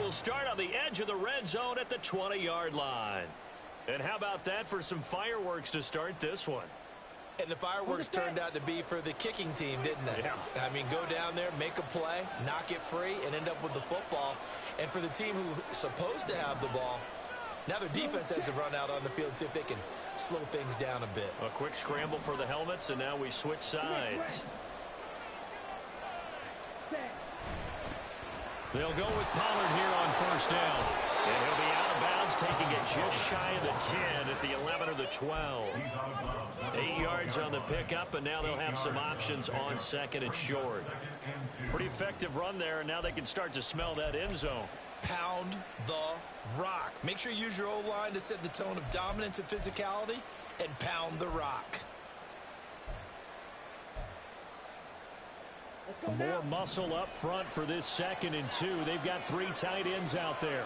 will start on the edge of the red zone at the 20-yard line. And how about that for some fireworks to start this one? And the fireworks turned out to be for the kicking team, didn't they? Yeah. I mean, go down there, make a play, knock it free, and end up with the football. And for the team who's supposed to have the ball, now their defense has to run out on the field and see if they can slow things down a bit. A quick scramble for the helmets, and now we switch sides. They'll go with Pollard here on first down. And he'll be out of bounds, taking it just shy of the 10 at the 11 or the 12. 8 yards on the pickup, and now they'll have some options on second and short. Pretty effective run there, and now they can start to smell that end zone. Pound the rock. Make sure you use your O-line to set the tone of dominance and physicality, and pound the rock. More muscle up front for this 2nd and 2. They've got 3 tight ends out there.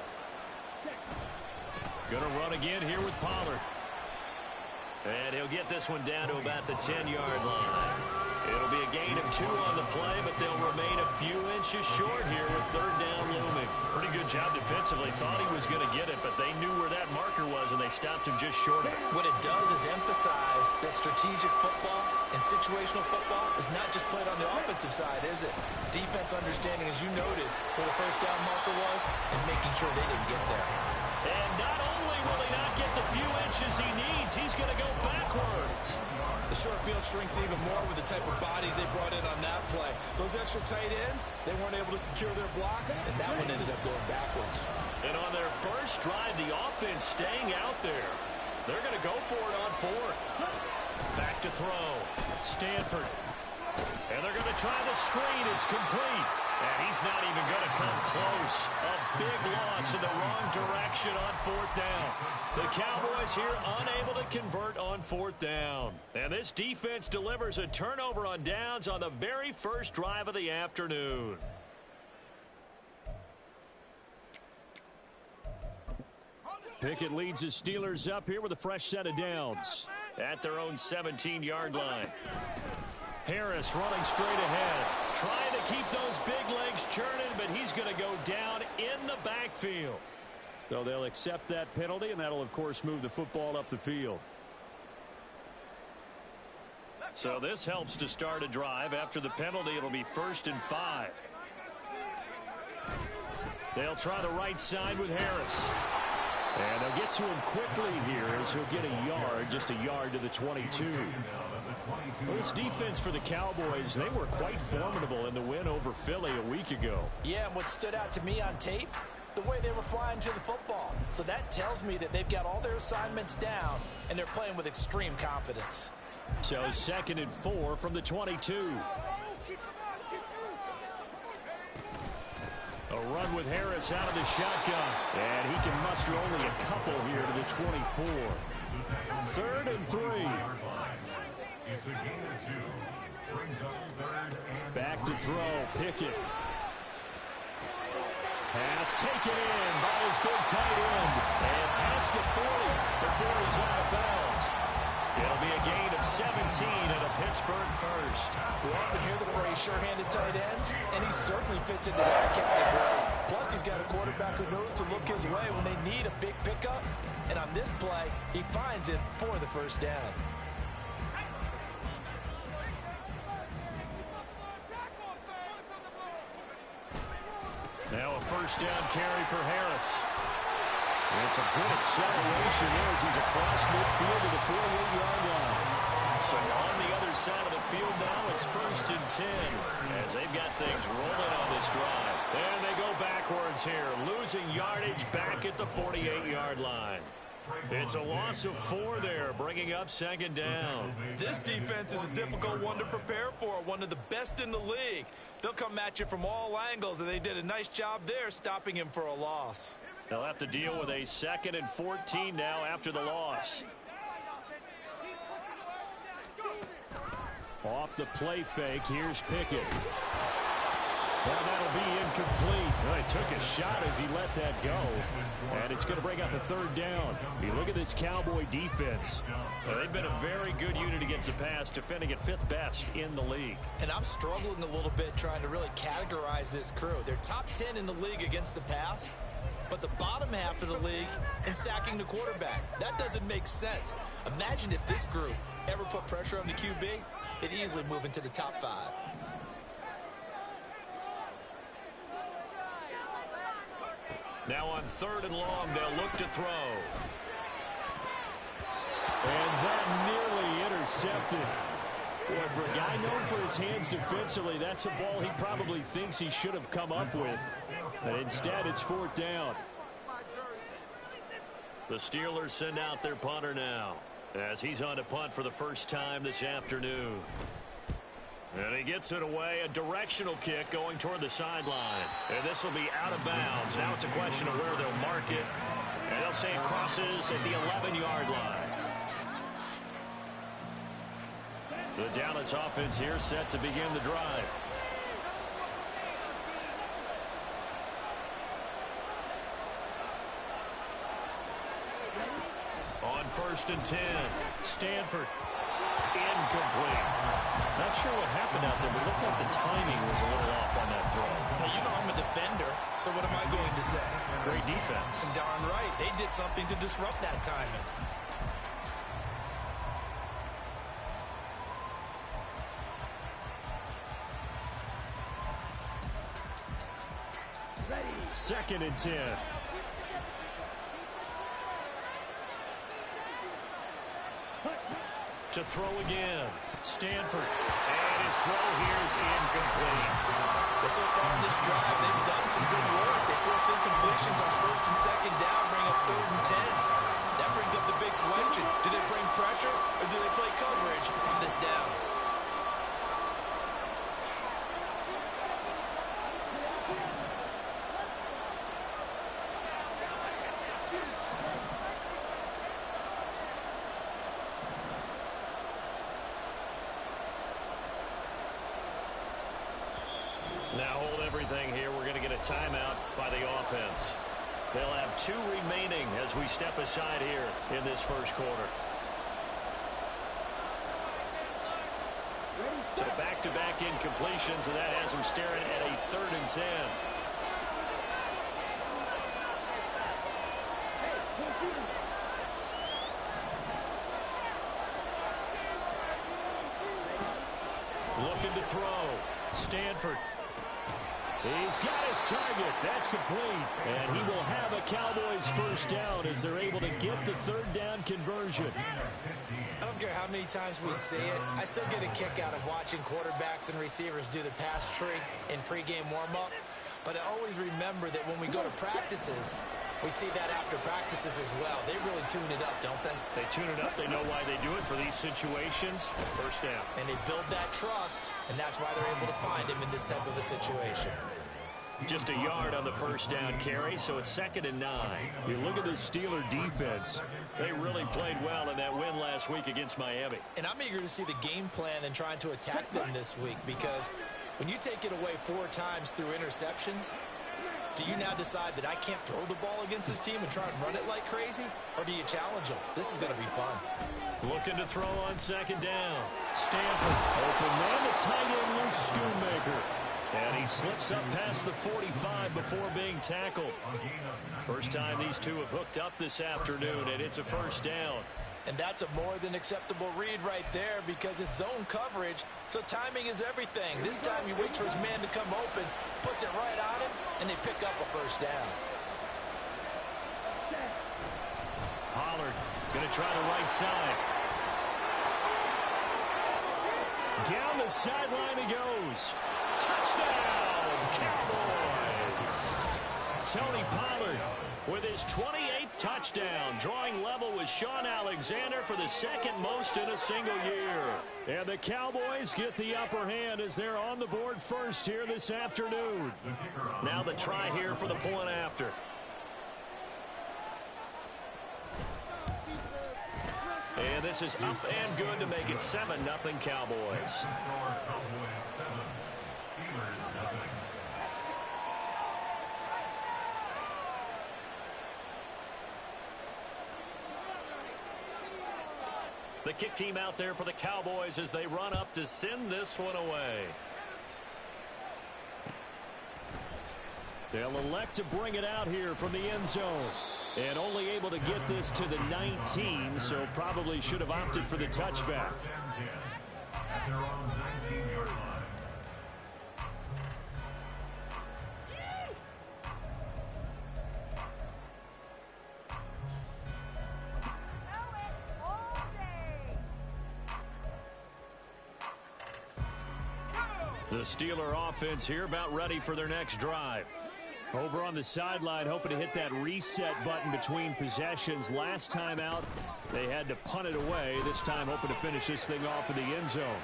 Going to run again here with Pollard. And he'll get this one down to about the 10-yard line. It'll be a gain of 2 on the play, but they'll remain a few inches short here with 3rd down looming. Pretty good job defensively. Thought he was going to get it, but they knew where that marker was, and they stopped him just short of it. What it does is emphasize that strategic football and situational football is not just played on the offensive side, is it? Defense understanding, as you noted, where the 1st down marker was and making sure they didn't get there. And not only will he not get the few inches he needs, he's going to go backwards. The short field shrinks even more with the type of bodies they brought in on that play. Those extra tight ends, they weren't able to secure their blocks, and that one ended up going backwards. And on their first drive, the offense staying out there. They're going to go for it on 4th. Back to throw. Stanford. And they're going to try the screen. It's complete. And he's not even going to come close. A big loss in the wrong direction on 4th down. The Cowboys here unable to convert on 4th down. And this defense delivers a turnover on downs on the very first drive of the afternoon. Pickett leads his Steelers up here with a fresh set of downs at their own 17-yard line. Harris running straight ahead, trying to keep those big legs churning, but he's going to go down in the backfield. So they'll accept that penalty, and that'll, of course, move the football up the field. So this helps to start a drive. After the penalty, it'll be 1st and 5. They'll try the right side with Harris. And they'll get to him quickly here as he'll get a yard, just a yard to the 22. Well, this defense for the Cowboys, they were quite formidable in the win over Philly a week ago. Yeah, and what stood out to me on tape, the way they were flying to the football. So that tells me that they've got all their assignments down, and they're playing with extreme confidence. So 2nd and 4 from the 22. A run with Harris out of the shotgun. And he can muster only a couple here to the 24. 3rd and 3. Back to throw. Pickett. Pass taken in by his big tight end. And past the 40 before he's out of bounds. It'll be a gain of 17 and a Pittsburgh first. We often hear the phrase sure-handed tight ends, and he certainly fits into that category. Plus, he's got a quarterback who knows to look his way when they need a big pickup. And on this play, he finds it for the 1st down. Now a 1st down carry for Harris. And it's a good acceleration there as he's across midfield to the 48-yard line. So on the other side of the field now, it's 1st and 10 as they've got things rolling on this drive. And they go backwards here, losing yardage back at the 48-yard line. It's a loss of 4 there, bringing up 2nd down. This defense is a difficult one to prepare for, one of the best in the league. They'll come at you from all angles, and they did a nice job there stopping him for a loss. They'll have to deal with a 2nd and 14 now after the loss. Off the play fake, here's Pickett. Well, that'll be incomplete. Well, he took a shot as he let that go. And it's going to bring up a 3rd down. You look at this Cowboy defense. They've been a very good unit against the pass, defending at 5th best in the league. And I'm struggling a little bit trying to really categorize this crew. They're top 10 in the league against the pass, but the bottom half of the league in sacking the quarterback. That doesn't make sense. Imagine if this group ever put pressure on the QB, they'd easily move into the top 5. Now on 3rd and long, they'll look to throw. And that nearly intercepted. Boy, for a guy known for his hands defensively, that's a ball he probably thinks he should have come up with. But instead, it's 4th down. The Steelers send out their punter now, as he's on to punt for the first time this afternoon. And he gets it away, a directional kick going toward the sideline. And this will be out of bounds. Now it's a question of where they'll mark it. And they'll say it crosses at the 11-yard line. The Dallas offense here set to begin the drive. On 1st and 10, Stanford. Incomplete. Not sure what happened out there, but it looked like the timing was a little off on that throw. Now, you know I'm a defender, so what am I going to say? Great defense. Darn right. They did something to disrupt that timing. Ready. 2nd and 10. To throw again, Stanford. And his throw here is incomplete. Well, so far in this drive, they've done some good work. They force incompletions on 1st and 2nd down, bring up 3rd and 10. That brings up the big question. Do they bring pressure, or do they play coverage on this down? Now hold everything here. We're going to get a timeout by the offense. They'll have 2 remaining as we step aside here in this first quarter. So back-to-back incompletions, and that has them staring at a 3rd and 10. Looking to throw. Stanford. He's got his target. That's complete. And he will have a Cowboys first down as they're able to get the 3rd down conversion. I don't care how many times we see it. I still get a kick out of watching quarterbacks and receivers do the pass tree in pregame warm-up. But I always remember that when we go to practices, we see that after practices as well. They really tune it up, don't they? They tune it up. They know why they do it for these situations. First down. And they build that trust, and that's why they're able to find him in this type of a situation. Just a yard on the first down carry, so it's 2nd and 9. You look at the Steeler defense. They really played well in that win last week against Miami. And I'm eager to see the game plan and trying to attack them this week, because when you take it away 4 times through interceptions, do you now decide that I can't throw the ball against this team and try and run it like crazy? Or do you challenge them? This is going to be fun. Looking to throw on 2nd down. Stanford. Open man to tight end Luke Schoonmaker. And he slips up past the 45 before being tackled. First time these two have hooked up this afternoon, and it's a first down. And that's a more than acceptable read right there, because it's zone coverage, so timing is everything. This time he waits for his man to come open, puts it right on him, and they pick up a first down. Pollard going to try the right side. Down the sideline he goes. Touchdown, Cowboys! Tony Pollard with his 28th touchdown, drawing level with Sean Alexander for the 2nd most in a single year. And the Cowboys get the upper hand as they're on the board first here this afternoon. Now the try here for the point after. And this is up and good to make it 7-0 Cowboys. The kick team out there for the Cowboys as they run up to send this one away. They'll elect to bring it out here from the end zone. And only able to get this to the 19, so probably should have opted for the touchback. At their own 19-yard line. The Steeler offense here about ready for their next drive. Over on the sideline, hoping to hit that reset button between possessions. Last time out, they had to punt it away. This time, hoping to finish this thing off in the end zone.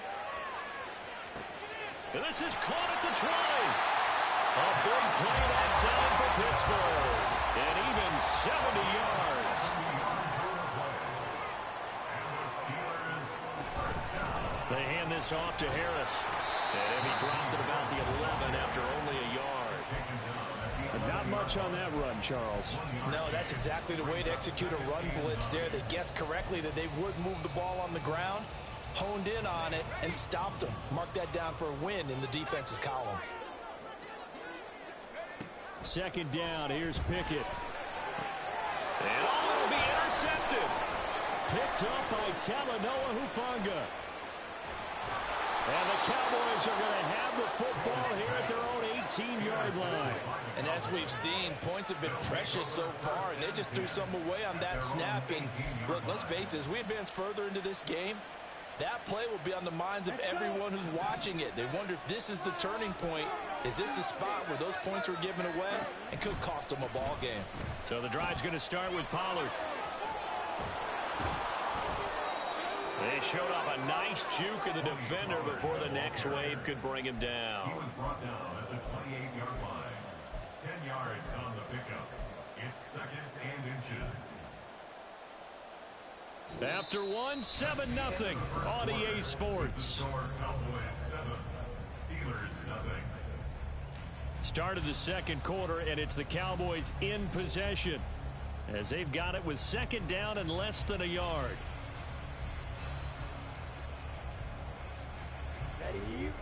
And this is caught at the 20. A big play that time for Pittsburgh. And even 70 yards. They hand this off to Harris. And he dropped it about the 11 after only a yard. Not much on that run, Charles. No, that's exactly the way to execute a run blitz there. They guessed correctly that they would move the ball on the ground, honed in on it, and stopped them. Mark that down for a win in the defense's column. Second down, here's Pickett. And it'll be intercepted. Picked up by Talanoa Hufanga. And the Cowboys are going to have the football here at their own 18-yard line. And as we've seen, points have been precious so far, and they just threw some away on that snap. And look, let's face it, as we advance further into this game, that play will be on the minds of everyone who's watching it. They wonder if this is the turning point. Is this the spot where those points were given away and could cost them a ball game? So the drive's going to start with Pollard. They showed off a nice juke of the defender before the next wave could bring him down. He was brought down at the 28-yard line. 10 yards on the pickup. It's second and inches. After one, 7-0 on EA Sports. Cowboys 7, Steelers nothing. Start of the second quarter, and it's the Cowboys in possession as they've got it with second down and less than a yard.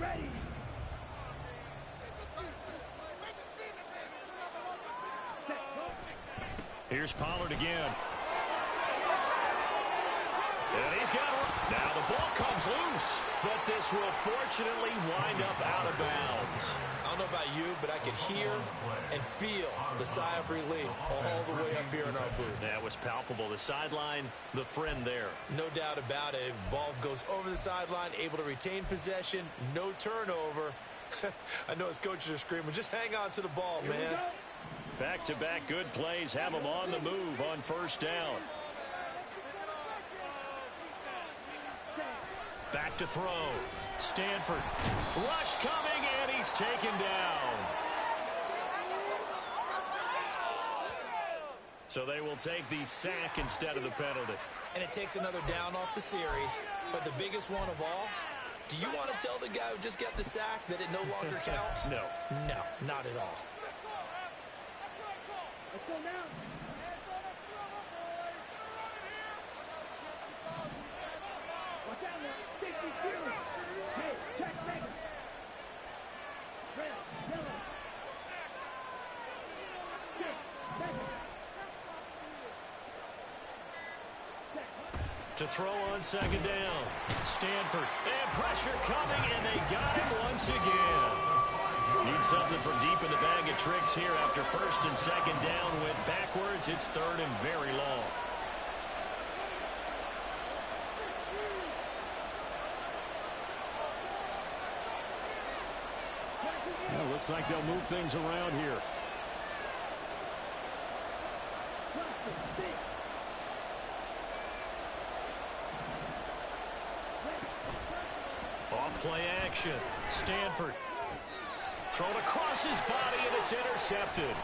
Ready. Here's Pollard again. And he's got it. Now the ball comes loose, but this will fortunately wind up out of bounds. I don't know about you, but I could hear and feel the sigh of relief all the way up here in our booth. That was palpable. The sideline, the friend there. No doubt about it. Ball goes over the sideline, able to retain possession, no turnover. I know his coaches are screaming, just hang on to the ball, man. Back-to-back good plays have them on the move on first down. Back to throw. Stanford. Rush coming, and he's taken down. So they will take the sack instead of the penalty. And it takes another down off the series. But the biggest one of all, do you want to tell the guy who just got the sack that it no longer counts? No. No, not at all. Let's go now. Watch out now. 62. Hey, check second. Red, yellow. Second. To throw on second down. Stanford. And pressure coming, and they got him once again. Need something from deep in the bag of tricks here after first and second down went backwards. It's third and very long. Well, looks like they'll move things around here. Off play action. Stanford. Thrown across his body, and it's intercepted.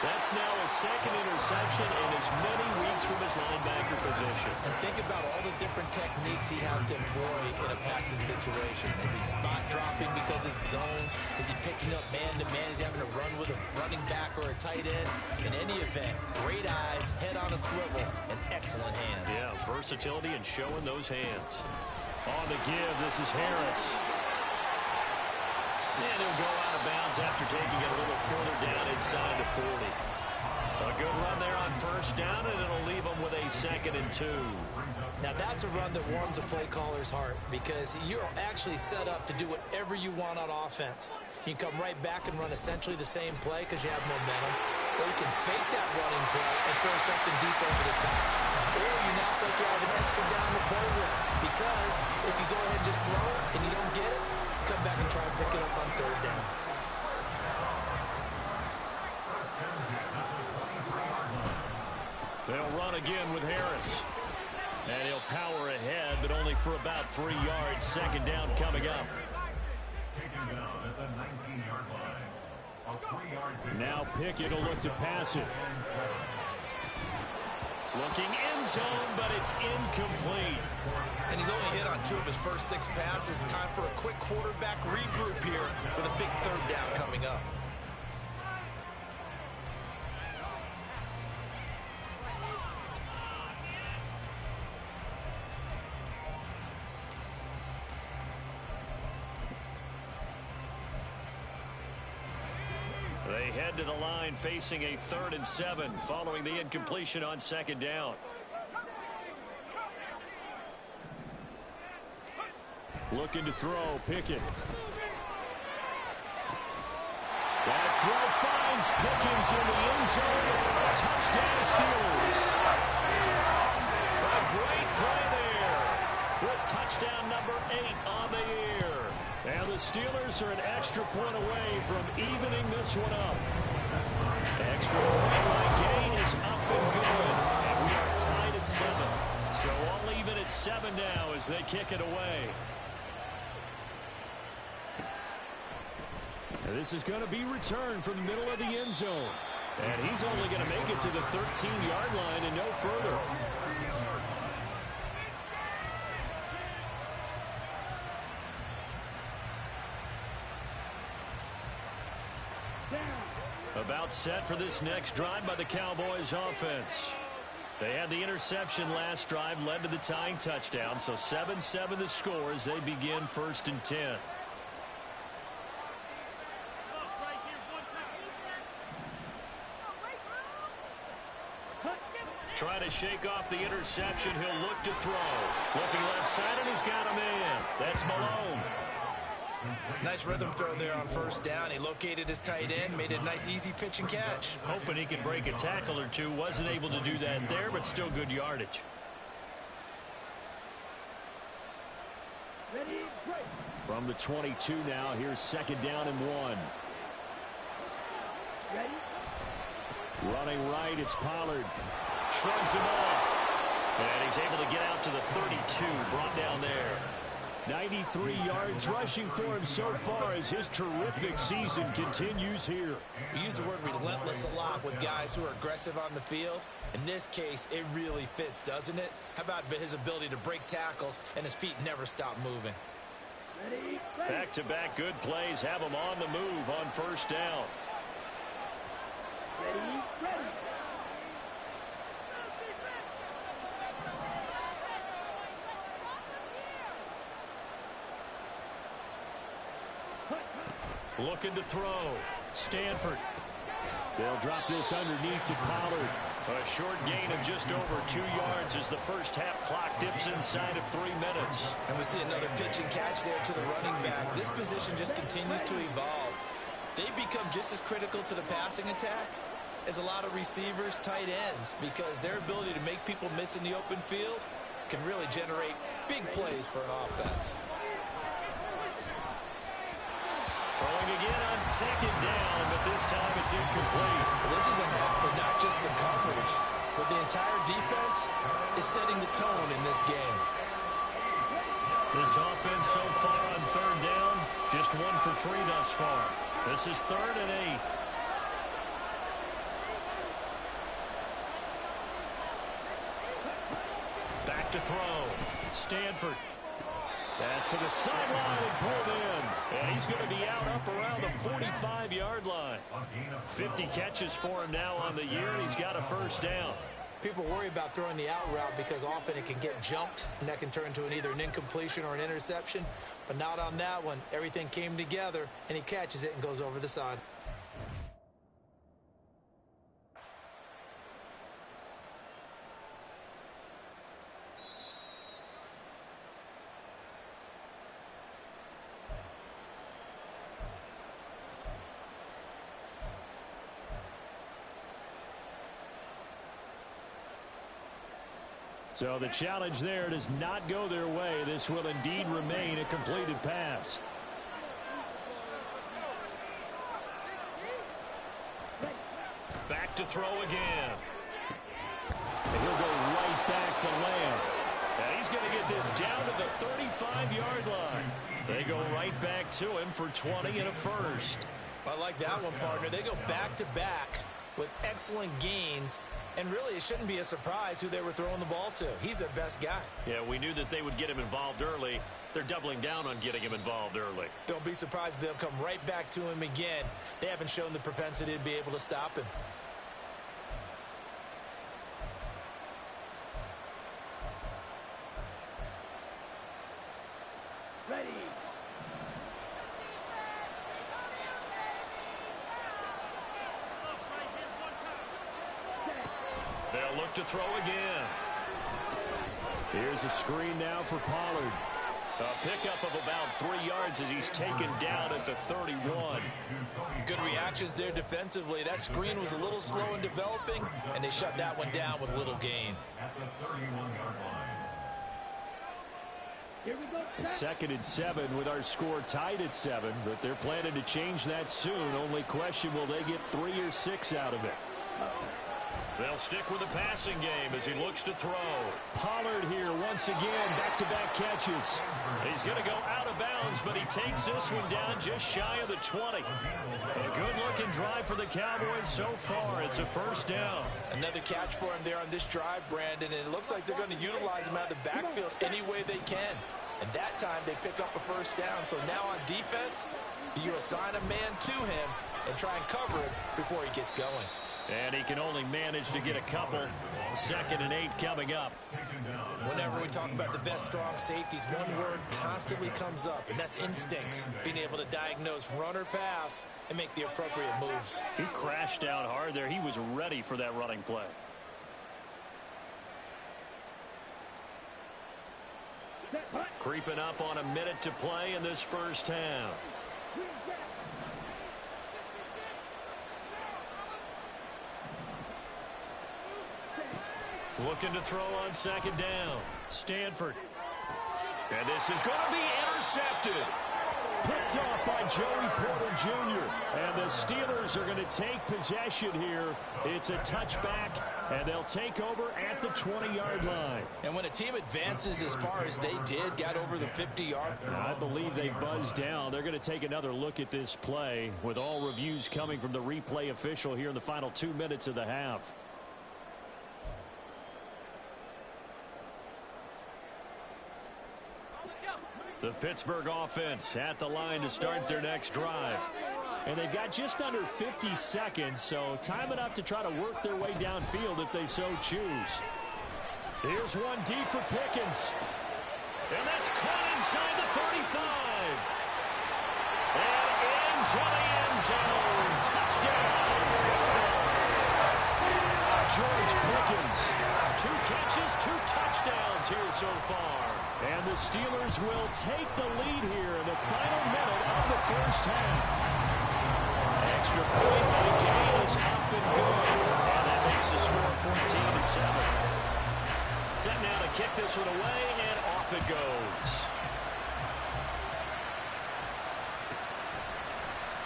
That's now his second interception in as many weeks from his linebacker position. And think about all the different techniques he has to employ in a passing situation. Is he spot dropping because it's zone? Is he picking up man-to-man? Is he having to run with a running back or a tight end? In any event, great eyes, head on a swivel, and excellent hands. Yeah, versatility and showing those hands. On the give, this is Harris. And he'll go out of bounds after taking it a little further down inside the 40. A good run there on first down, and it'll leave them with a 2nd and 2. Now that's a run that warms a play caller's heart because you're actually set up to do whatever you want on offense. You can come right back and run essentially the same play because you have momentum, or you can fake that running play and throw something deep over the top. Or you now feel like you have an extra down to play with because if you go ahead and just throw it and you don't get it, come back and try and pick it up on 3rd down. They'll run again with Harris. And he'll power ahead, but only for about 3 yards. 2nd down coming up. Taken down at the 19-yard line. A 3-yard pickup. Now Pickett will look to pass it. Looking end zone, but it's incomplete. And he's only hit on 2 of his first 6 passes. Time for a quick quarterback regroup here with a big 3rd down coming up. They head to the line facing a 3rd and 7 following the incompletion on 2nd down. Looking to throw, Pickett. That throw finds Pickens in the end zone. Touchdown Steelers. A great play there with touchdown number 8 on the year. And the Steelers are an extra point away from evening this one up. Extra point line gain is up and good. And we are tied at 7. So all even at 7 now as they kick it away. And this is going to be returned from the middle of the end zone. And he's only going to make it to the 13-yard line and no further. About set for this next drive by the Cowboys offense. They had the interception last drive, led to the tying touchdown. So 7-7 the score as they begin 1st and 10. Trying to shake off the interception. He'll look to throw. Looking left side, and he's got a man. That's Malone. Nice rhythm throw there on 1st down. He located his tight end, made a nice easy pitch and catch. Hoping he could break a tackle or two. Wasn't able to do that there, but still good yardage. Ready, break. From the 22 now, here's 2nd down and 1. Ready? Running right, it's Pollard. Shrugs him off. And he's able to get out to the 32, brought down there. 93 yards rushing for him so far as his terrific season continues here. We use the word relentless a lot with guys who are aggressive on the field. In this case, it really fits, doesn't it? How about his ability to break tackles and his feet never stop moving? Ready, break. Back-to-back good plays have him on the move on 1st down. Ready, ready. Looking to throw. Stanford. They'll drop this underneath to Pollard. A short gain of just over 2 yards as the first half clock dips inside of 3 minutes. And we see another pitch and catch there to the running back. This position just continues to evolve. They become just as critical to the passing attack as a lot of receivers, tight ends, because their ability to make people miss in the open field can really generate big plays for an offense. Throwing again on 2nd down, but this time it's incomplete. This is a half for not just the coverage, but the entire defense is setting the tone in this game. This offense so far on 3rd down, just 1 for 3 thus far. This is 3rd and 8. Back to throw. Stanford. Pass to the sideline and pulled in. And he's going to be out up around the 45-yard line. 50 catches for him now on the year, and he's got a 1st down. People worry about throwing the out route because often it can get jumped, and that can turn into either an incompletion or an interception. But not on that one. Everything came together, and he catches it and goes over the side. So the challenge there does not go their way. This will indeed remain a completed pass. Back to throw again. And he'll go right back to Lamb. And he's going to get this down to the 35-yard line. They go right back to him for 20 and a first. I like that one, partner. They go back-to-back with excellent gains. And really, it shouldn't be a surprise who they were throwing the ball to. He's their best guy. Yeah, we knew that they would get him involved early. They're doubling down on getting him involved early. Don't be surprised if they'll come right back to him again. They haven't shown the propensity to be able to stop him. Ready. They'll look to throw again. Here's a screen now for Pollard. A pickup of about 3 yards as he's taken down at the 31. Good reactions there defensively. That screen was a little slow in developing, and they shut that one down with little gain. At the 31-yard line. Here we go. 2nd and 7 with our score tied at 7, but they're planning to change that soon. Only question, will they get 3 or 6 out of it? They'll stick with the passing game as he looks to throw. Pollard here once again, back-to-back catches. He's going to go out of bounds, but he takes this one down just shy of the 20. A good-looking drive for the Cowboys so far. It's a first down. Another catch for him there on this drive, Brandon, and it looks like they're going to utilize him out of the backfield any way they can. And that time they pick up a first down. So now on defense, you assign a man to him and try and cover him before he gets going. And he can only manage to get a couple. 2nd and 8 coming up. Whenever we talk about the best strong safeties, one word constantly comes up, and that's instincts. Being able to diagnose run or pass and make the appropriate moves. He crashed out hard there. He was ready for that running play. Creeping up on a minute to play in this first half. Looking to throw on 2nd down. Stanford. And this is going to be intercepted. Picked off by Joey Porter Jr. And the Steelers are going to take possession here. It's a touchback, and they'll take over at the 20-yard line. And when a team advances as far as they did, got over the 50-yard. I believe they buzzed down. They're going to take another look at this play with all reviews coming from the replay official here in the final 2 minutes of the half. The Pittsburgh offense at the line to start their next drive. And they've got just under 50 seconds, so time enough to try to work their way downfield if they so choose. Here's one deep for Pickens. And that's caught inside the 35. And into the end zone. Touchdown, Pittsburgh. George Pickens. 2 catches, 2 touchdowns here so far. And the Steelers will take the lead here in the final minute of the first half. Extra point by Gay is up and good. And that makes the score 14-7. Set now to kick this one away, and off it goes.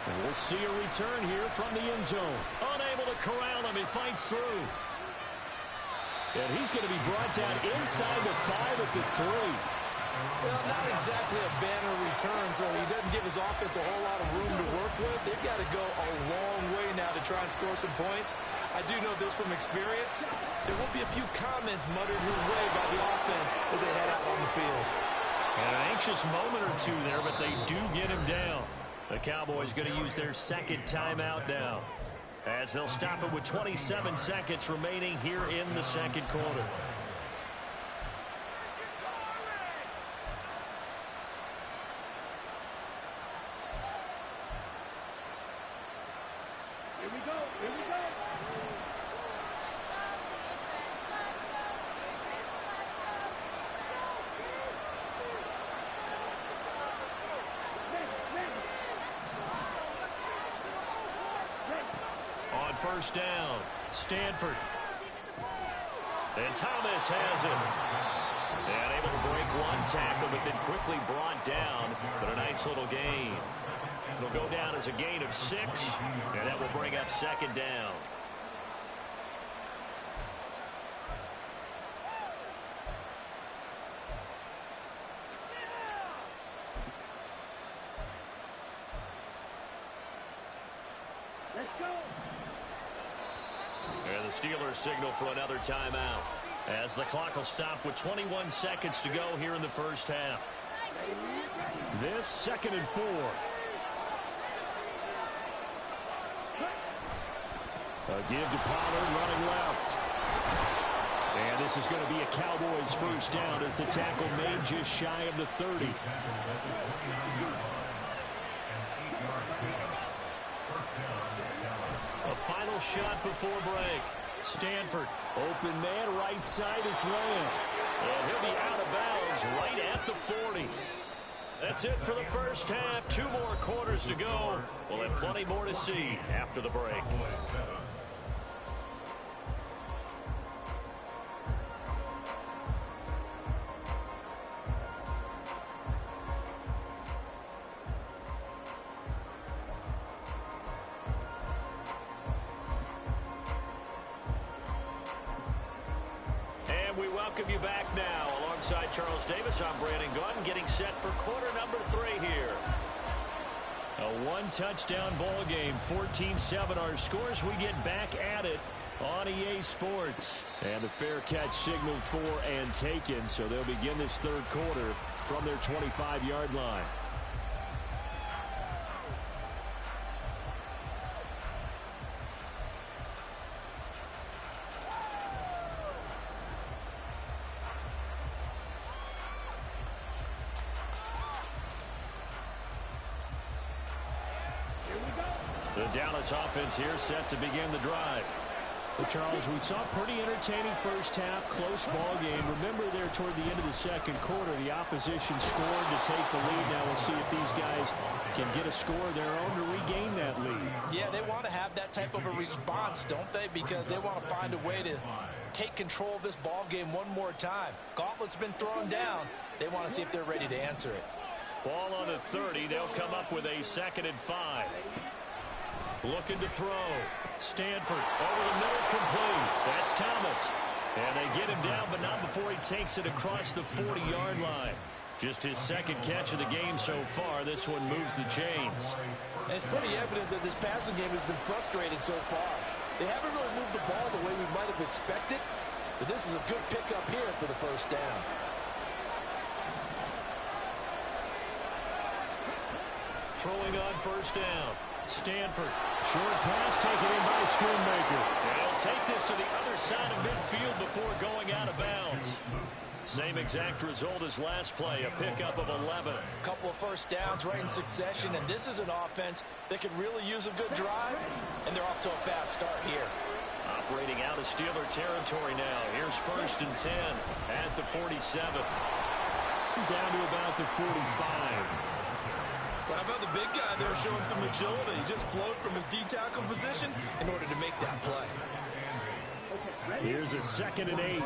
And we'll see a return here from the end zone. Unable to corral him, he fights through. And he's going to be brought down inside the 5 at the 3. Well, not exactly a banner return, so he doesn't give his offense a whole lot of room to work with. They've got to go a long way now to try and score some points. I do know this from experience. There will be a few comments muttered his way by the offense as they head out on the field. And an anxious moment or two there, but they do get him down. The Cowboys going to use their 2nd timeout now. as they'll stop it with 27 seconds remaining here in the second quarter. Here we go. Here we go. On first down, Stanford. And Thomas has it. And able to break one tackle, but then quickly brought down. But a nice little gain. It'll go down as a gain of 6, and that will bring up second down. Let's go. And the Steelers signal for another timeout, as the clock will stop with 21 seconds to go here in the first half. This 2nd and 4. A give to Pollard running left. And this is going to be a Cowboys first down as the tackle made just shy of the 30. A final shot before break. Stanford. Open man, right side, it's Lamb. And he'll be out of bounds right at the 40. That's it for the first half. 2 more quarters to go. We'll have plenty more to see after the break. We welcome you back now. Alongside Charles Davis, I'm Brandon Gunn, getting set for quarter number 3 here. A 1-touchdown ball game, 14-7 our scores. We get back at it on EA Sports. And the fair catch signaled for and taken, so they'll begin this third quarter from their 25-yard line. The Dallas offense here set to begin the drive. Well, Charles, we saw a pretty entertaining first half, close ball game. Remember there toward the end of the second quarter, the opposition scored to take the lead. Now we'll see if these guys can get a score of their own to regain that lead. Yeah, they want to have that type of a response, don't they? Because they want to find a way to take control of this ball game one more time. Gauntlet's been thrown down. They want to see if they're ready to answer it. Ball on the 30. They'll come up with a 2nd and 5. Looking to throw. Stanford over the middle, complete. That's Thomas. And they get him down, but not before he takes it across the 40-yard line. Just his 2nd catch of the game so far. This one moves the chains. And it's pretty evident that this passing game has been frustrated so far. They haven't really moved the ball the way we might have expected, but this is a good pickup here for the first down. Throwing on first down. Stanford. Short pass taken in by Schoonmaker. They'll take this to the other side of midfield before going out of bounds. Same exact result as last play, a pickup of 11. A couple of first downs right in succession, and this is an offense that could really use a good drive, and they're off to a fast start here. Operating out of Steeler territory now. Here's 1st and 10 at the 47. Down to about the 45. Well, how about the big guy there showing some agility? He just flowed from his D-tackle position in order to make that play. Here's a 2nd and 8.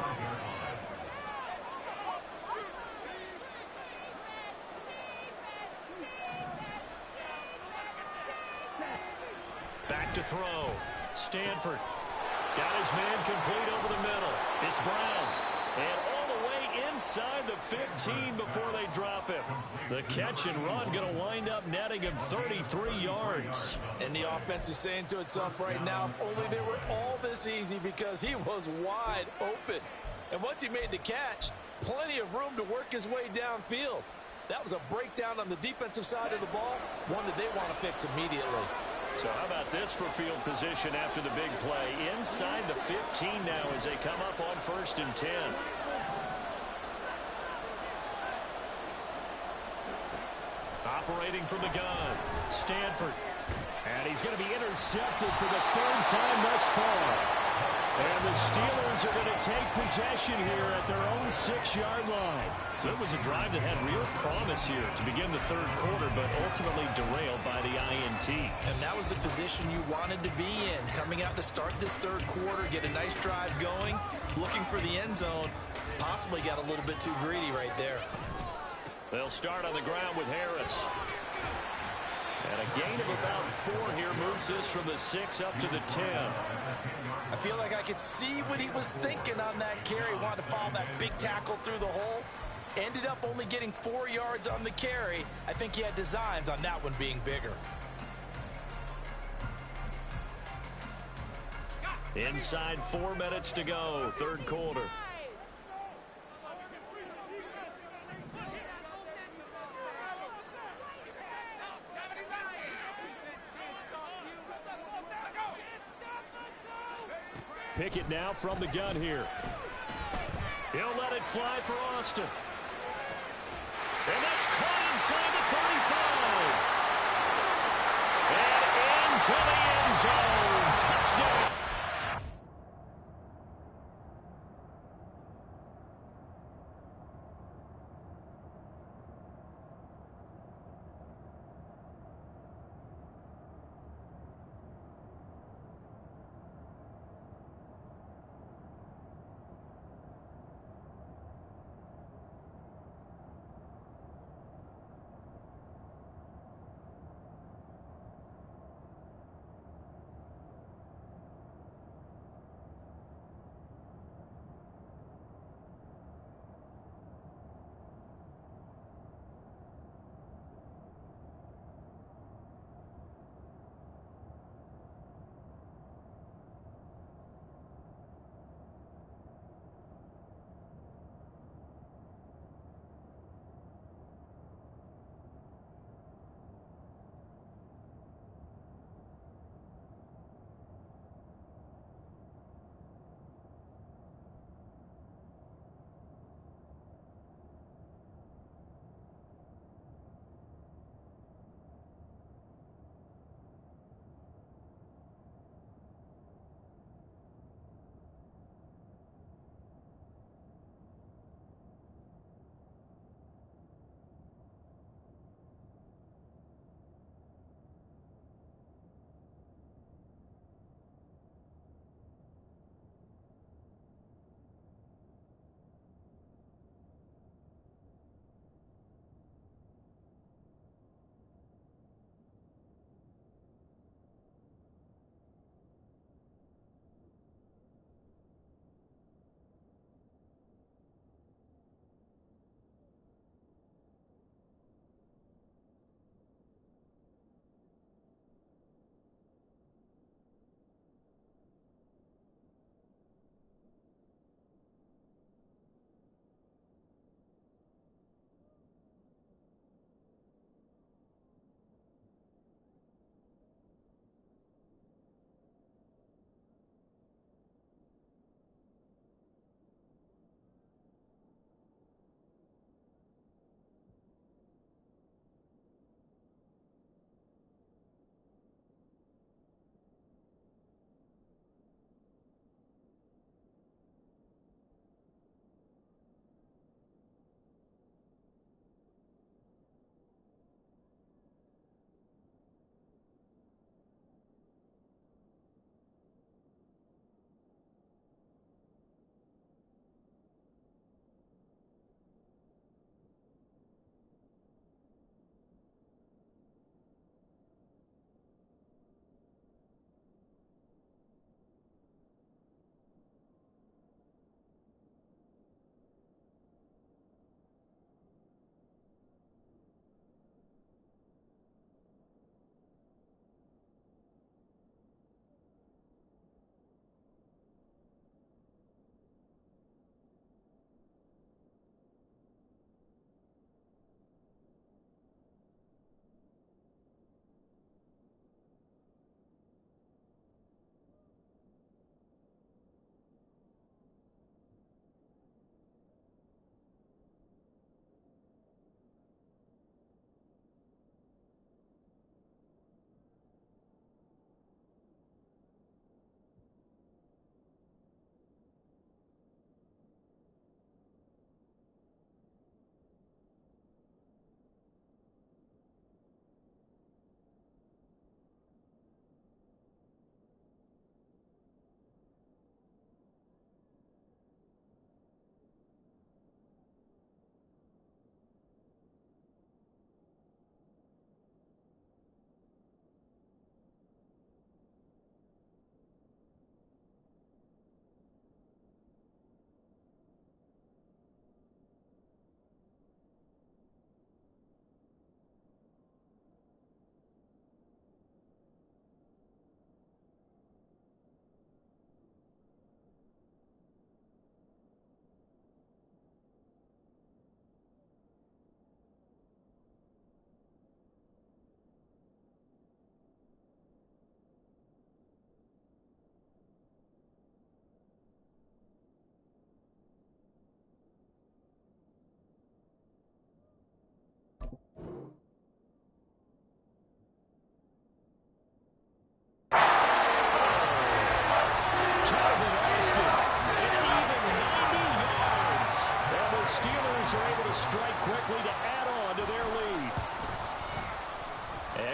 Back to throw. Stanford got his man complete over the middle. It's Brown. And all the way inside the 15 before they drop him. The catch and run going to wind up netting him 33 yards. And the offense is saying to itself right now, only they were all this easy because he was wide open. And once he made the catch, plenty of room to work his way downfield. That was a breakdown on the defensive side of the ball, one that they want to fix immediately. So how about this for field position after the big play? Inside the 15 now as they come up on 1st and 10. Operating from the gun, Stanford. And he's going to be intercepted for the 3rd time thus far. And the Steelers are going to take possession here at their own 6-yard line. So it was a drive that had real promise here to begin the 3rd quarter, but ultimately derailed by the INT. And that was the position you wanted to be in. Coming out to start this 3rd quarter, get a nice drive going, looking for the end zone. Possibly got a little bit too greedy right there. They'll start on the ground with Harris. And a gain of about 4 here moves this from the 6 up to the 10. I feel like I could see what he was thinking on that carry. Wanted to follow that big tackle through the hole. Ended up only getting 4 yards on the carry. I think he had designs on that one being bigger. Inside 4 minutes to go, 3rd quarter. Pickett now from the gun here. He'll let it fly for Austin. And that's caught inside the 35. And into the end zone. Touchdown.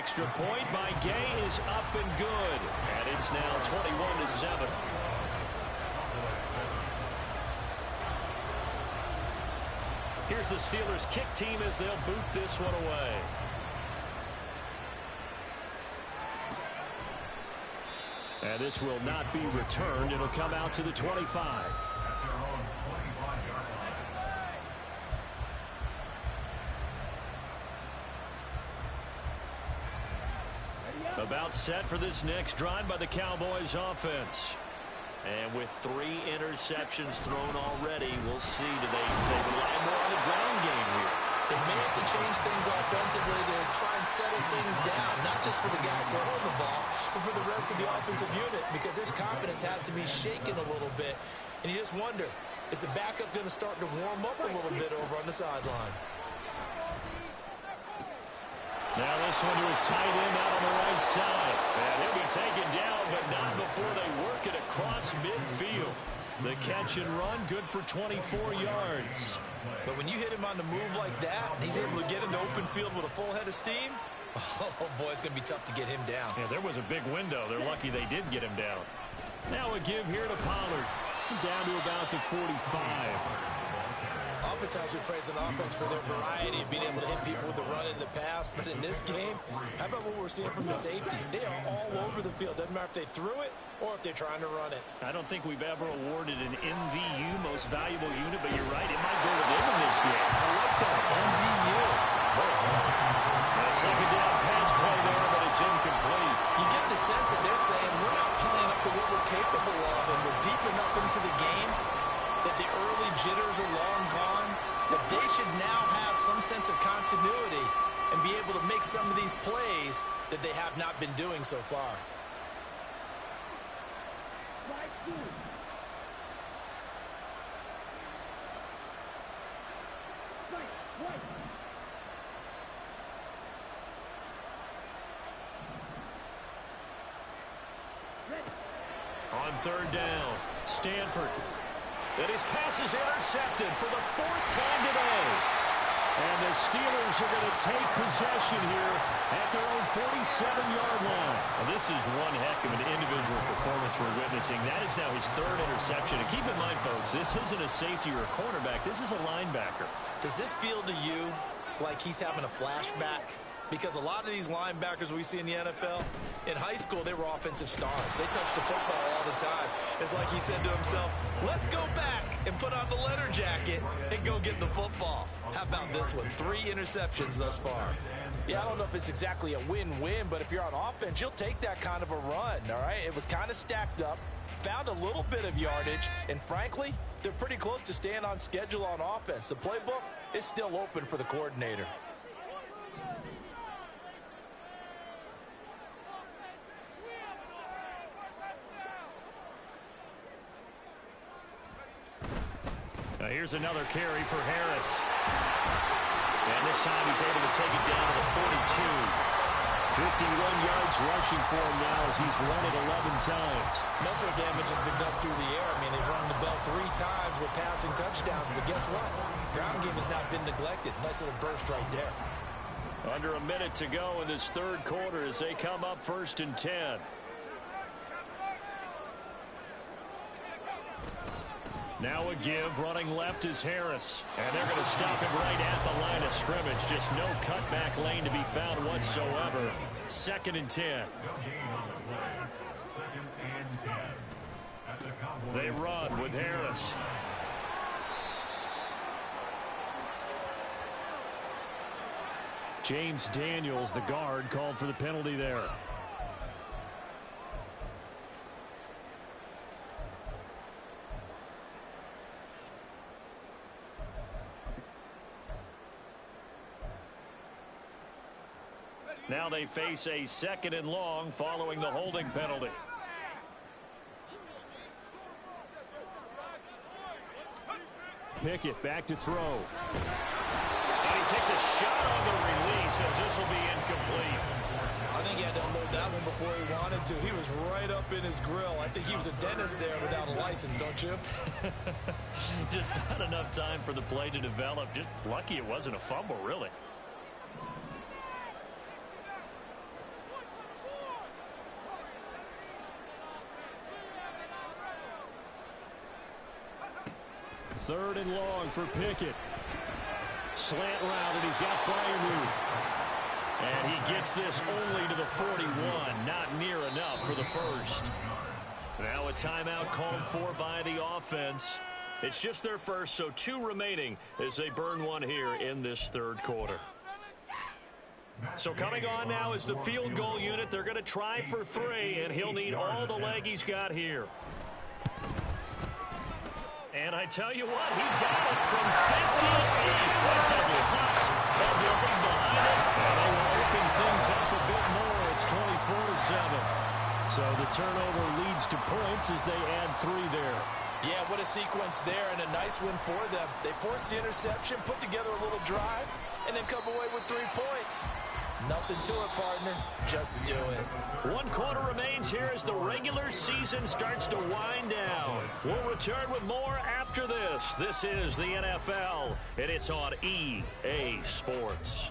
extra point by Gay is up and good. And it's now 21-7. Here's the Steelers kick team as they'll boot this one away. And this will not be returned. It'll come out to the 25. About set for this next drive by the Cowboys offense. And with 3 interceptions thrown already, we'll see do they rely more on the ground game here. They may have to change things offensively to try and settle things down, not just for the guy throwing the ball, but for the rest of the offensive unit, because their confidence has to be shaken a little bit. And you just wonder, is the backup going to start to warm up a little bit over on the sideline? Now this one to his tight end out on the right side. And he'll be taken down, but not before they work it across midfield. The catch and run, good for 24 yards. But when you hit him on the move like that, and he's able to get into open field with a full head of steam, oh boy, it's going to be tough to get him down. Yeah, there was a big window. They're lucky they did get him down. Now a give here to Pollard. Down to about the 45. Oftentimes we praise an offense for their variety of being able to hit people with the run in the pass. But in this game, how about what we're seeing from the safeties? They are all over the field. Doesn't matter if they threw it or if they're trying to run it. I don't think we've ever awarded an MVU, most valuable unit, but you're right. It might go to them in this game. I like that. MVU. Well done. A second down pass play there, but it's incomplete. You get the sense that they're saying we're not playing up to what we're capable of, and we're deep enough into the game that the early jitters are long gone, that they should now have some sense of continuity and be able to make some of these plays that they have not been doing so far. On third down, Stanford. And his pass is intercepted for the 4th time today. And the Steelers are going to take possession here at their own 47-yard line. Well, this is one heck of an individual performance we're witnessing. That is now his 3rd interception. And keep in mind, folks, this isn't a safety or a cornerback. This is a linebacker. Does this feel to you like he's having a flashback? Because a lot of these linebackers we see in the NFL, in high school, they were offensive stars. They touched the football all the time. It's like he said to himself, let's go back and put on the letter jacket and go get the football. How about this one? 3 interceptions thus far. Yeah, I don't know if it's exactly a win-win, but if you're on offense, you'll take that kind of a run, all right? It was kind of stacked up, found a little bit of yardage, and frankly, they're pretty close to staying on schedule on offense. The playbook is still open for the coordinator. Now here's another carry for Harris. And this time he's able to take it down to the 42. 51 yards rushing for him now as he's run it 11 times. Most of the damage has been done through the air. I mean, they've run the bell 3 times with passing touchdowns. But guess what? Ground game has not been neglected. Nice little burst right there. Under a minute to go in this 3rd quarter as they come up 1st and 10. Now a give, running left is Harris. And they're going to stop him right at the line of scrimmage. Just no cutback lane to be found whatsoever. 2nd and 10. They run with Harris. James Daniels, the guard, called for the penalty there. Now they face a 2nd and long following the holding penalty. Pickett back to throw. And he takes a shot on the release as this will be incomplete. I think he had to unload that one before he wanted to. He was right up in his grill. I think he was a dentist there without a license, don't you? Just not enough time for the play to develop. Just lucky it wasn't a fumble, really. 3rd and long for Pickett. Slant route, and he's got Freiermuth. And he gets this only to the 41. Not near enough for the first. Now a timeout called for by the offense. It's just their first, so 2 remaining as they burn one here in this 3rd quarter. So coming on now is the field goal unit. They're going to try for 3, and he'll need all the leg he's got here. And I tell you what, he got it from 58. Lots of looking behind it, and they will open things up a bit more. It's 24-7. So the turnover leads to points as they add 3 there. Yeah, what a sequence there, and a nice win for them. They forced the interception, put together a little drive, and then come away with 3 points. Nothing to it, partner. Just do it. 1 quarter remains here as the regular season starts to wind down. We'll return with more after this. This is the NFL, and it's on EA Sports.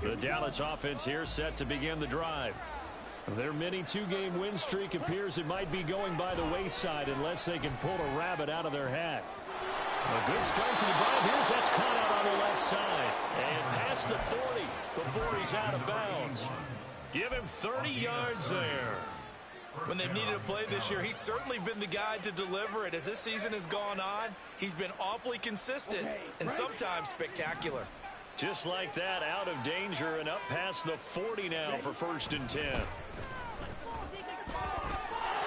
The Dallas offense here set to begin the drive. Their mini 2-game win streak appears it might be going by the wayside unless they can pull a rabbit out of their hat. A good start to the drive. Here's that's caught out on the left side. And past the 40 before he's out of bounds. Give him 30 yards there. When they've needed a play this year, he's certainly been the guy to deliver it. As this season has gone on, he's been awfully consistent and sometimes spectacular. Just like that, out of danger and up past the 40 now for 1st and 10.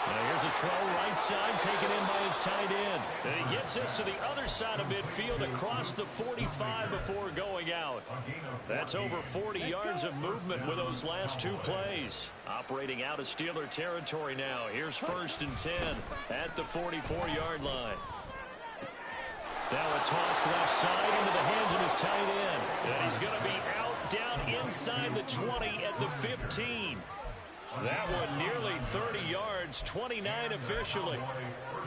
Now here's a throw right side taken in by his tight end. And he gets this to the other side of midfield across the 45 before going out. That's over 40 yards of movement with those last 2 plays. Operating out of Steeler territory now. Here's 1st and 10 at the 44-yard line. Now a toss left side into the hands of his tight end. And he's going to be out down inside the 20 at the 15. That one nearly 30 yards, 29 officially.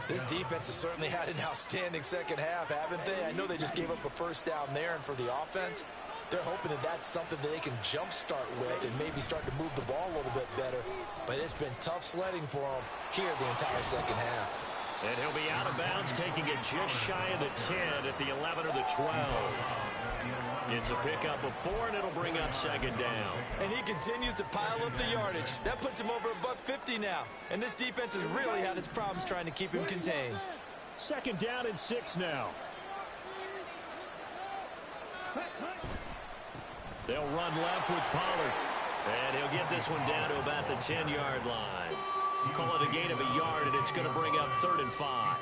This defense has certainly had an outstanding second half, haven't they? I know they just gave up a 1st down there, and for the offense, they're hoping that that's something that they can jumpstart with and maybe start to move the ball a little bit better. But it's been tough sledding for them here the entire second half. And he'll be out of bounds, taking it just shy of the 10 at the 11 or the 12. It's a pickup of 4, and it'll bring up 2nd down. And he continues to pile up the yardage. That puts him over $150 now. And this defense has really had its problems trying to keep him contained. 2nd down and 6 now. They'll run left with Pollard. And he'll get this one down to about the 10-yard line. Call it a gain of a yard, and it's going to bring up 3rd and 5.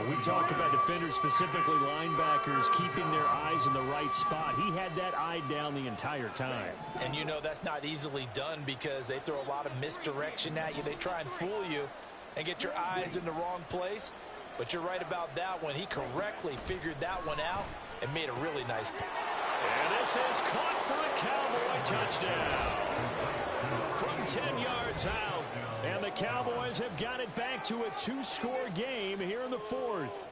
We talk about defenders, specifically linebackers, keeping their eyes in the right spot. He had that eye down the entire time. And you know that's not easily done because they throw a lot of misdirection at you. They try and fool you and get your eyes in the wrong place. But you're right about that one. He correctly figured that one out and made a really nice play. And this is caught for a Cowboy touchdown. From 10 yards out. And the Cowboys have got it back to a 2-score game here in the 4th.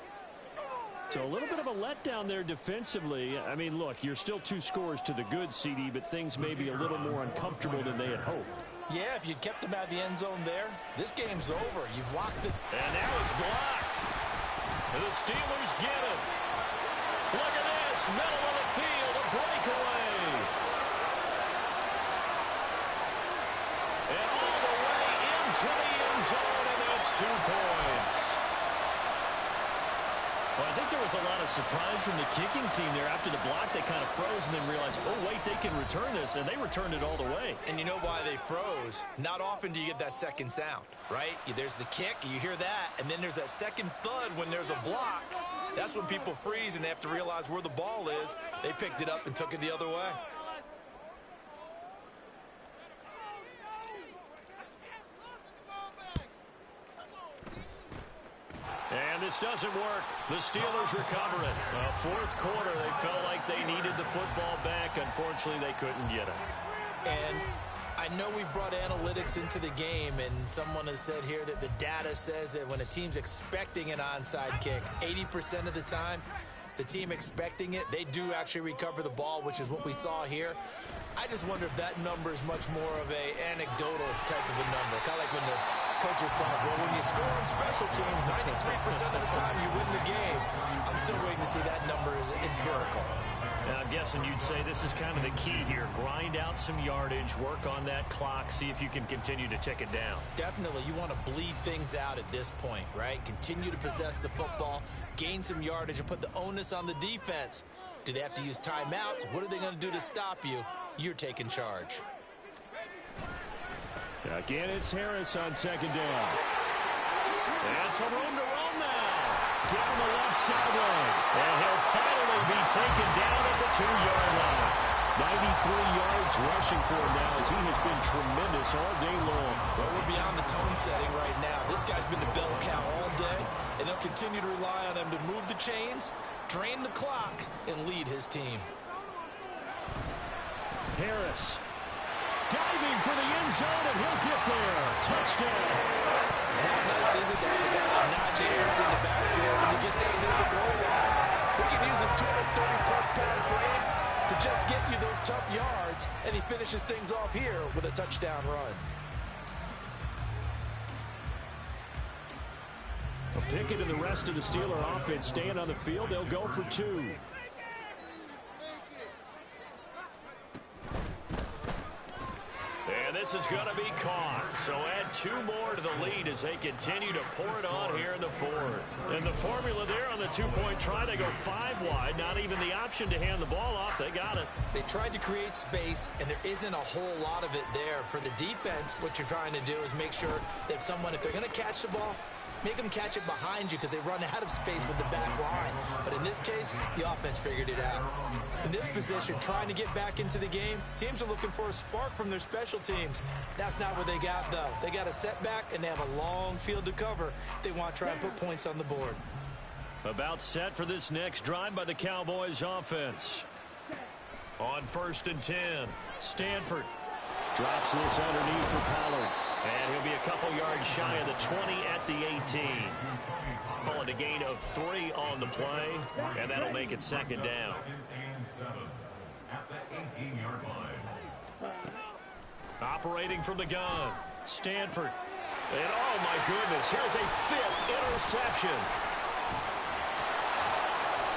So a little bit of a letdown there defensively. I mean, look, you're still 2 scores to the good, CD, but things may be a little more uncomfortable than they had hoped. Yeah, if you kept them out of the end zone there, this game's over. You've locked it. And now it's blocked. The Steelers get it. Look at this, middle of the field, a breakaway. And all the way into the end zone, and that's 2 points. Well, I think there was a lot of surprise from the kicking team there. After the block, they kind of froze and then realized, oh, wait, they can return this, and they returned it all the way. And you know why they froze? Not often do you get that second sound, right? There's the kick, you hear that, and then there's that second thud when there's a block. That's when people freeze and they have to realize where the ball is. They picked it up and took it the other way. And this doesn't work. The Steelers recover it. 4th quarter, they felt like they needed the football back. Unfortunately, they couldn't get it. And I know we brought analytics into the game, and someone has said here that the data says that when a team's expecting an onside kick, 80% of the time, the team expecting it, they do actually recover the ball, which is what we saw here. I just wonder if that number is much more of a anecdotal type of a number. Kind of like when the coaches tell us, well, when you score on special teams, 93% of the time you win the game. I'm still waiting to see that number is empirical. Now, I'm guessing you'd say this is kind of the key here. Grind out some yardage, work on that clock, see if you can continue to tick it down. Definitely, you want to bleed things out at this point, right? Continue to possess the football, gain some yardage, and put the onus on the defense. Do they have to use timeouts? What are they going to do to stop you? You're taking charge. Again, it's Harris on second down. And some room to run now. Down the left sideline. And he'll finally be taken down at the 2-yard line. 93 yards rushing for him now as he has been tremendous all day long. Well, we're beyond the tone setting right now. This guy's been the bell cow all day, and they'll continue to rely on him to move the chains, drain the clock, and lead his team. Harris diving for the end zone, and he'll get there. Touchdown. How nice is it that you got Najee Harris in the backfield when you get down near the goal line? He can use his 230-plus pound frame to just get you those tough yards, and he finishes things off here with a touchdown run. Pickett and the rest of the Steeler offense staying on the field. They'll go for 2. And this is going to be caught. So add 2 more to the lead as they continue to pour it on here in the 4th. And the formula there on the 2-point try, they go 5 wide. Not even the option to hand the ball off. They got it. They tried to create space, and there isn't a whole lot of it there. For the defense, what you're trying to do is make sure that if they're going to catch the ball, make them catch it behind you because they run out of space with the back line. But in this case, the offense figured it out. In this position, trying to get back into the game, teams are looking for a spark from their special teams. That's not what they got, though. They got a setback, and they have a long field to cover if they want to try and put points on the board. About set for this next drive by the Cowboys offense. On 1st and 10, Stanford drops this underneath for Pollard. And he'll be a couple yards shy of the 20 at the 18. Calling a gain of 3 on the play, and that'll make it 2nd down. At the 18-yard line. Operating from the gun, Stanford. And oh my goodness, here's a 5th interception.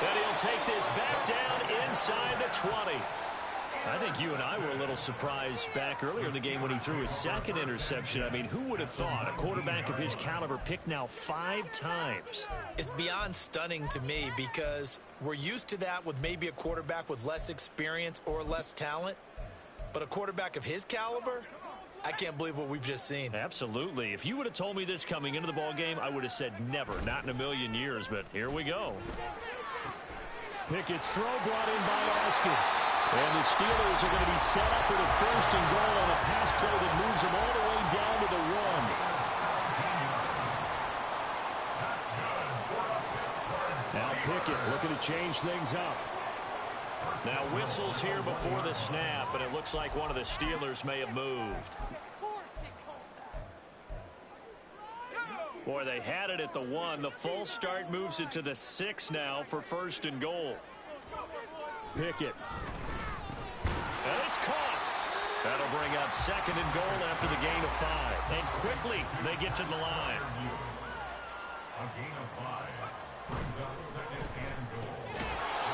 And he'll take this back down inside the 20. I think you and I were a little surprised back earlier in the game when he threw his 2nd interception. I mean, who would have thought a quarterback of his caliber picked now 5 times? It's beyond stunning to me because we're used to that with maybe a quarterback with less experience or less talent. But a quarterback of his caliber, I can't believe what we've just seen. Absolutely. If you would have told me this coming into the ball game, I would have said never, not in a million years. But here we go. Pickett's throw brought in by Austin. And the Steelers are going to be set up with a 1st and goal on a pass play that moves them all the way down to the 1. Now Pickett looking to change things up. Now whistles here before the snap, and it looks like one of the Steelers may have moved. Boy, they had it at the 1. The false start moves it to the 6 now for 1st and goal. Pickett. And it's caught. That'll bring up 2nd and goal after the gain of 5. And quickly, they get to the line. A gain of 5 brings up 2nd and goal.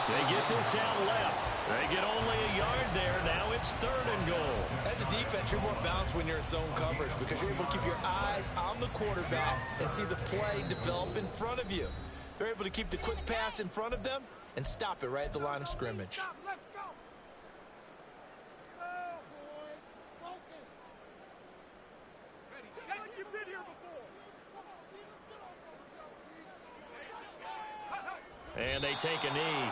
They get this out left. They get only a yard there. Now it's 3rd and goal. As a defense, you're more balanced when you're in zone coverage because you're able to keep your eyes on the quarterback and see the play develop in front of you. They're able to keep the quick pass in front of them and stop it right at the line of scrimmage. And they take a knee.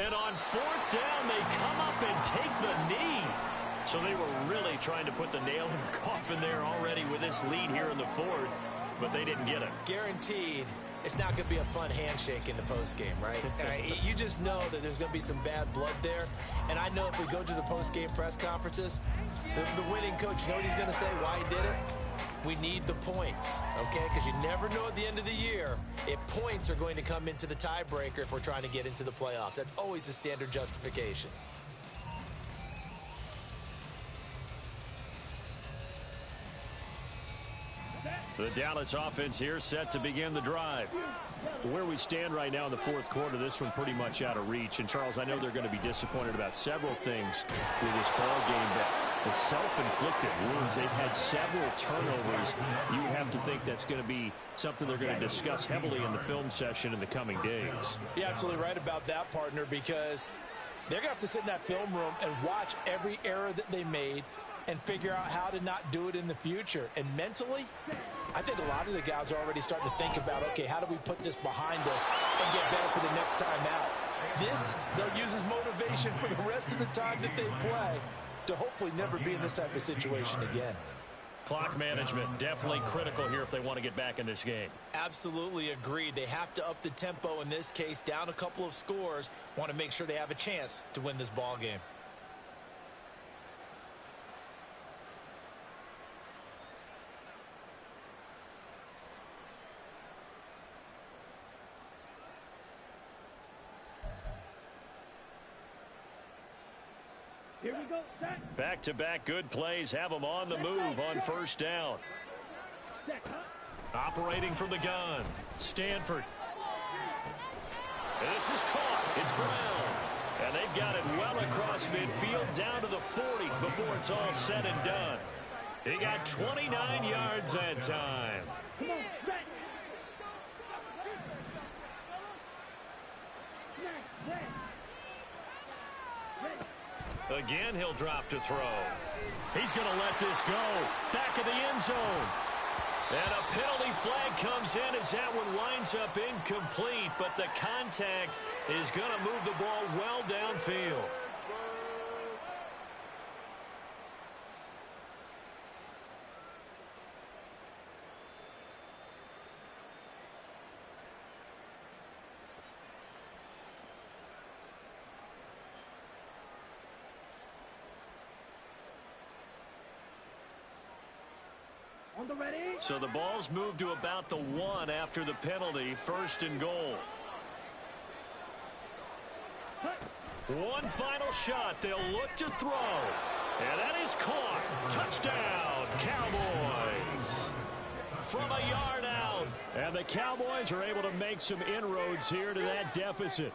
And on fourth down, they come up and take the knee. So they were really trying to put the nail in the coffin there already with this lead here in the fourth, but they didn't get it. Guaranteed it's not going to be a fun handshake in the postgame, right? You just know that there's going to be some bad blood there. And I know if we go to the postgame press conferences, the winning coach, you know what he's going to say, why he did it? We need the points, okay? Because you never know at the end of the year if points are going to come into the tiebreaker if we're trying to get into the playoffs. That's always the standard justification. The Dallas offense here set to begin the drive. Where we stand right now in the fourth quarter, this one pretty much out of reach. And, Charles, I know they're going to be disappointed about several things through this ball game, but the self-inflicted wounds, they've had several turnovers. You would have to think that's going to be something they're going to discuss heavily in the film session in the coming days. You're absolutely right about that, partner, because they're going to have to sit in that film room and watch every error that they made and figure out how to not do it in the future. And mentally, I think a lot of the guys are already starting to think about, okay, how do we put this behind us and get better for the next time out? This, they'll use as motivation for the rest of the time that they play to hopefully never be in this type of situation again. Clock management definitely critical here if they want to get back in this game. Absolutely agreed. They have to up the tempo in this case, down a couple of scores, want to make sure they have a chance to win this ball game. Here we go. Set. Back-to-back good plays have them on the move on first down. Set. Operating from the gun, Stanford. This is caught. It's Brown. And they've got it well across midfield down to the 40 before it's all said and done. He got 29 yards that time. Come on, set. Again, he'll drop to throw. He's going to let this go. Back of the end zone. And a penalty flag comes in as that one winds up incomplete, but the contact is going to move the ball well downfield. On the ready. So the ball's moved to about the 1 after the penalty, first and goal. One final shot. They'll look to throw. And that is caught. Touchdown, Cowboys. From a yard out. And the Cowboys are able to make some inroads here to that deficit.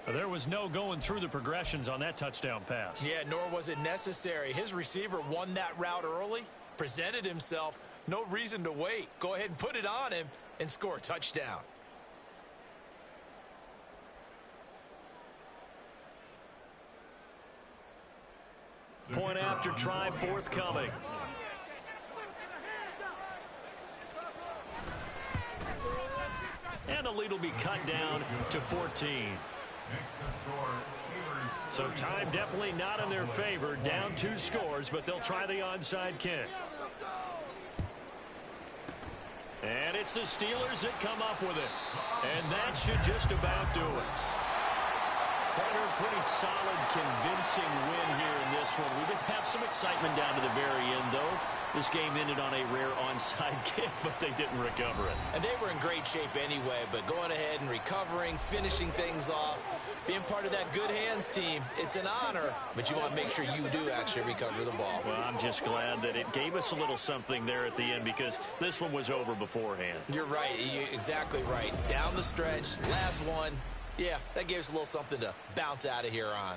There was no going through the progressions on that touchdown pass. Yeah, nor was it necessary. His receiver won that route early, presented himself. No reason to wait. Go ahead and put it on him and score a touchdown. Point after try forthcoming. And the lead will be cut down to 14. So time definitely not in their favor. Down 2 scores, but they'll try the onside kick. And it's the Steelers that come up with it. And that should just about do it. Pretty solid, convincing win here in this one. We did have some excitement down to the very end, though. This game ended on a rare onside kick, but they didn't recover it. And they were in great shape anyway, but going ahead and recovering, finishing things off, being part of that good hands team, it's an honor, but you want to make sure you do actually recover the ball. Well, I'm just glad that it gave us a little something there at the end because this one was over beforehand. You're right. You're exactly right. Down the stretch, last one. Yeah, that gave us a little something to bounce out of here on.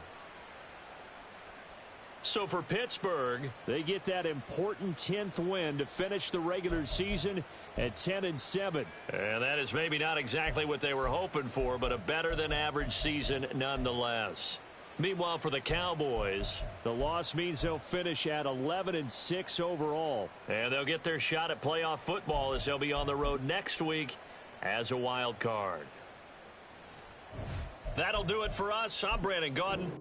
So for Pittsburgh, they get that important 10th win to finish the regular season at 10-7. And that is maybe not exactly what they were hoping for, but a better than average season nonetheless. Meanwhile, for the Cowboys, the loss means they'll finish at 11-6 overall. And they'll get their shot at playoff football as they'll be on the road next week as a wild card. That'll do it for us. I'm Brandon Gaudin.